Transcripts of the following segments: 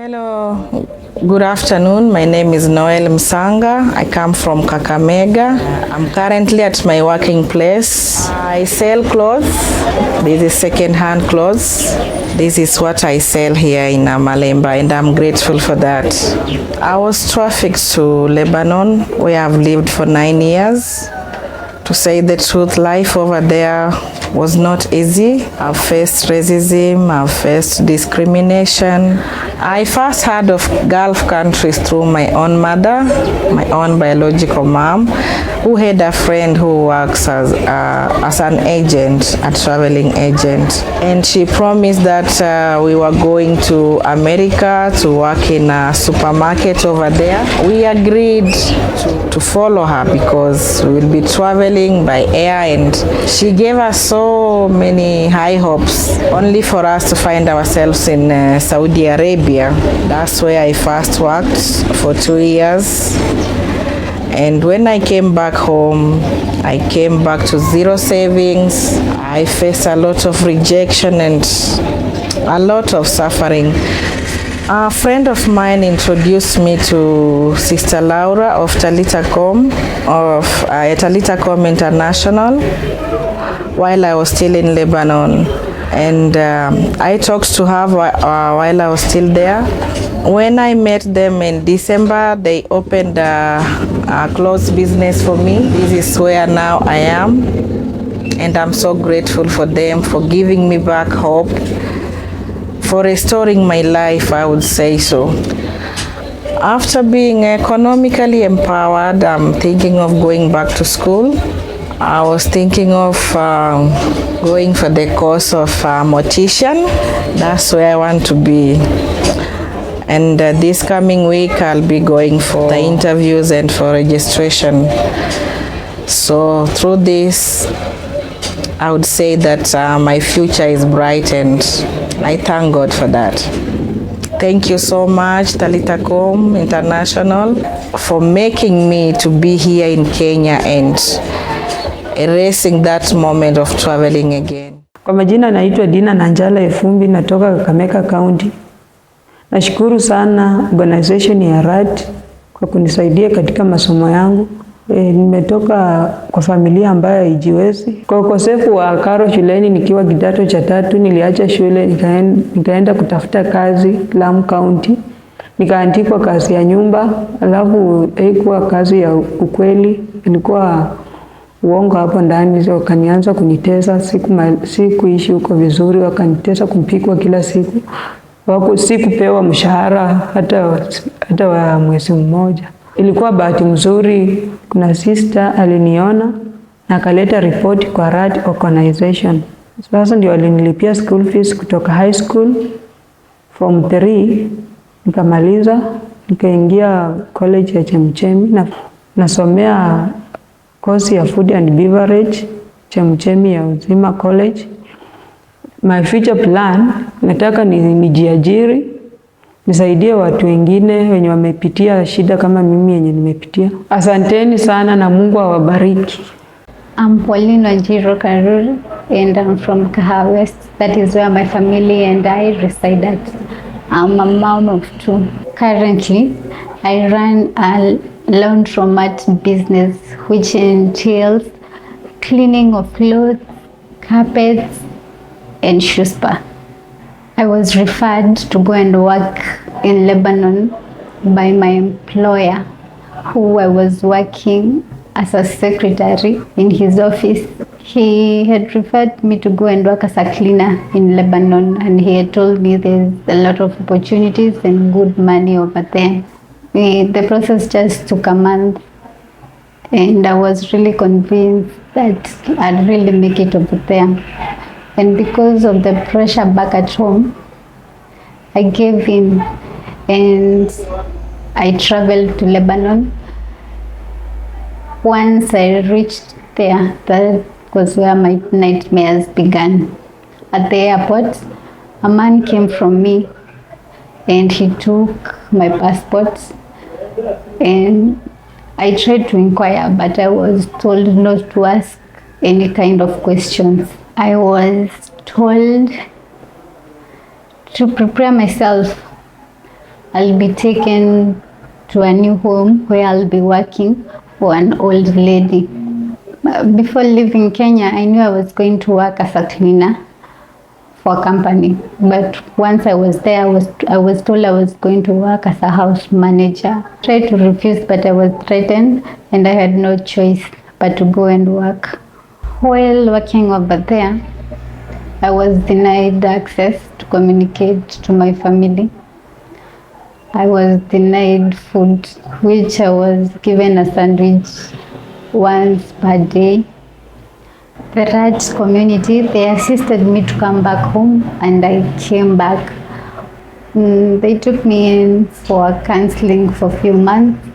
Hello, good afternoon. My name is Noel Msanga. I come from Kakamega. I'm currently at my working place. I sell clothes. This is second-hand clothes. This is what I sell here in Malemba, and I'm grateful for that. I was trafficked to Lebanon, where I've lived for 9 years. To say the truth, life over there was not easy. I've faced racism, I've faced discrimination. I first heard of Gulf countries through my own mother, my own biological mom, who had a friend who works as an agent, a traveling agent. And she promised that we were going to America to work in a supermarket over there. We agreed to follow her because we will be traveling by air, and she gave us so many high hopes, only for us to find ourselves in Saudi Arabia. That's where I first worked for 2 years. And when I came back home, I came back to zero savings. I faced a lot of rejection and a lot of suffering. A friend of mine introduced me to Sister Laura of TALITHA KUM, of TALITHA KUM International, while I was still in Lebanon. And I talked to her while I was still there. When I met them in December, they opened a clothes business for me. This is where now I am, and I'm so grateful for them, for giving me back hope, for restoring my life, I would say so. After being economically empowered, I'm thinking of going back to school. I was thinking of going for the course of mortician. That's where I want to be. And this coming week, I'll be going for the interviews and for registration. So through this, I would say that my future is bright, and I thank God for that. Thank you so much, TALITHA KUM International, for making me to be here in Kenya and erasing that moment of traveling again. Kwa majina naitwa Dina Nanjala Efumbi, natoka Kakamega County. Nashukuru sana organization ya RAD kwa kunisaidia katika masomo yangu. Nimetoka kwa familia ambayo haijiwezi. Kwa ukosefu wa karo shuleni nikiwa kidato cha 3, niliacha shule nikaenda kutafuta kazi KUM County. Nikaandikwa kazi ya nyumba, alafu haikuwa kazi ya ukweli, ilikuwa uongo hapo ndani. So wakanianza kunitesa, sikuishi huko vizuri, wakanitesa kumpikwa kila siku. Sikupewa mshahara hata wa mwezi mmoja. Ilikuwa bahati mzuri, kuna sister aliniona na akaleta report kwa RAD organization. Sasa ndio alinilipia school fees kutoka high school form 3, nikamaliza, nikaingia college ya Chemchemi na nasomea course ya food and beverage Chemchemi ya Uzima College. My future plan, nataka nijiajiri, nisaidie watu wengine wenye wamepitia shida kama mimi yenye nimepitia. Asanteni sana na Mungu awabariki. I'm Pauline Wanjiru Karuri, and I'm from Kahawa West. That is where my family and I reside at. I'm a mom of 2. Currently, I run a laundromat business which entails cleaning of clothes, carpets, and shoe spa. I was referred to go and work in Lebanon by my employer, who I was working as a secretary in his office. He had referred me to go and work as a cleaner in Lebanon, and he had told me there's a lot of opportunities and good money over there. The process just took a month, and I was really convinced that I'd really make it over there. And because of the pressure back at home, I gave in and I traveled to Lebanon. Once I reached there, that was where my nightmares began. At the airport, a man came from me and he took my passport, and I tried to inquire, but I was told not to ask any kind of questions. I was told to prepare myself I'll be taken to a new home where I'll be working for an old lady. Before leaving Kenya, I knew I was going to work as a cleaner for a company. But once I was there, I was told I was going to work as a house manager. I tried to refuse, but I was threatened and I had no choice but to go and work. While working over there, I was denied access to communicate to my family. I was denied food, which I was given a sandwich once per day. The Raj community, they assisted me to come back home, and I came back. They took me in for counseling for a few months,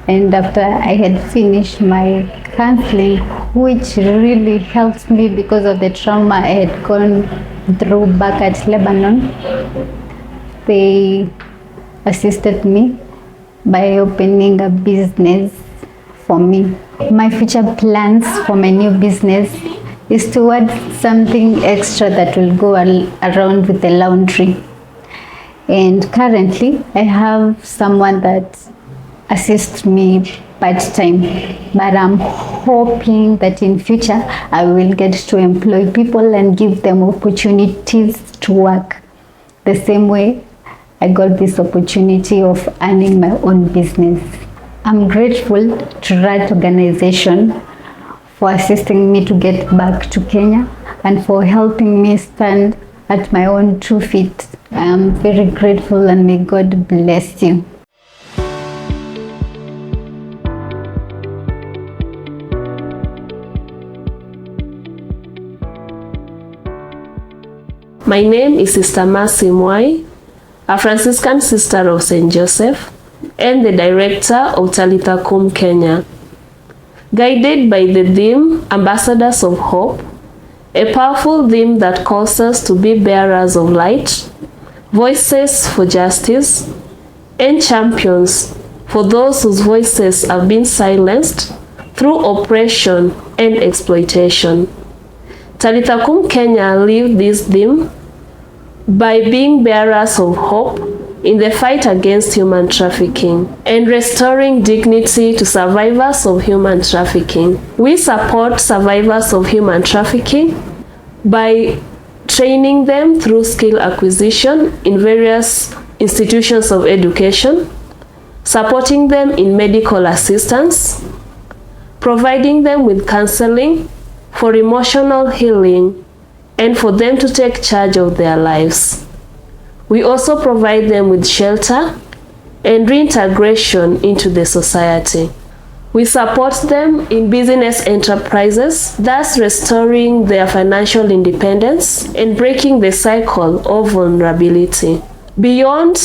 and after I had finished my counseling, which really helped me because of the trauma I had gone through back at Lebanon, they assisted me by opening a business for me. My future plans for my new business is to add something extra that will go around with the laundry. And currently, I have someone that assists me part-time, but I'm hoping that in future I will get to employ people and give them opportunities to work the same way I got this opportunity of earning my own business. I'm grateful to Raj organization for assisting me to get back to Kenya and for helping me stand at my own 2 feet. I am very grateful, and may God bless you. My name is Sister Mercy Mwai, a Franciscan sister of St. Joseph and the director of TALITHA KUM Kenya. Guided by the theme, Ambassadors of Hope, a powerful theme that calls us to be bearers of light, voices for justice, and champions for those whose voices have been silenced through oppression and exploitation. TALITHA KUM Kenya lived this theme by being bearers of hope in the fight against human trafficking and restoring dignity to survivors of human trafficking. We support survivors of human trafficking by training them through skill acquisition in various institutions of education, supporting them in medical assistance, providing them with counseling for emotional healing, and for them to take charge of their lives. We also provide them with shelter and reintegration into the society. We support them in business enterprises, thus restoring their financial independence and breaking the cycle of vulnerability. Beyond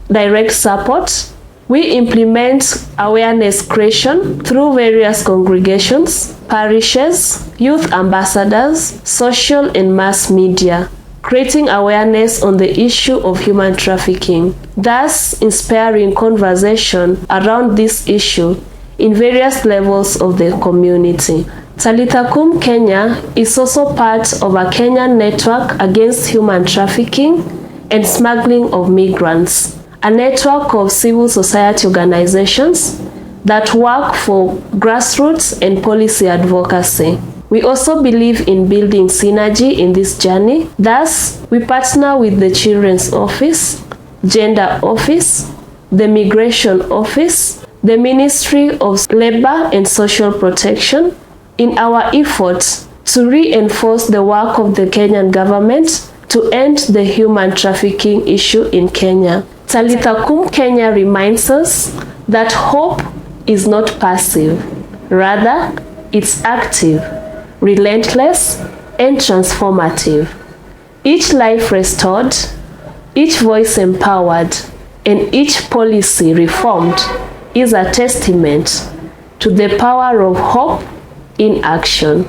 direct support, we implement awareness creation through various congregations, parishes, youth ambassadors, social and mass media, creating awareness on the issue of human trafficking, thus inspiring conversation around this issue in various levels of the community. TALITHA KUM Kenya is also part of a Kenyan network against human trafficking and smuggling of migrants, a network of civil society organizations that work for grassroots and policy advocacy. We also believe in building synergy in this journey. Thus, we partner with the Children's Office, Gender Office, the Migration Office, the Ministry of Labor and Social Protection in our efforts to reinforce the work of the Kenyan government to end the human trafficking issue in Kenya. TALITHA KUM Kenya reminds us that hope is not passive. Rather, it's active, relentless, and transformative. Each life restored, each voice empowered, and each policy reformed is a testament to the power of hope in action.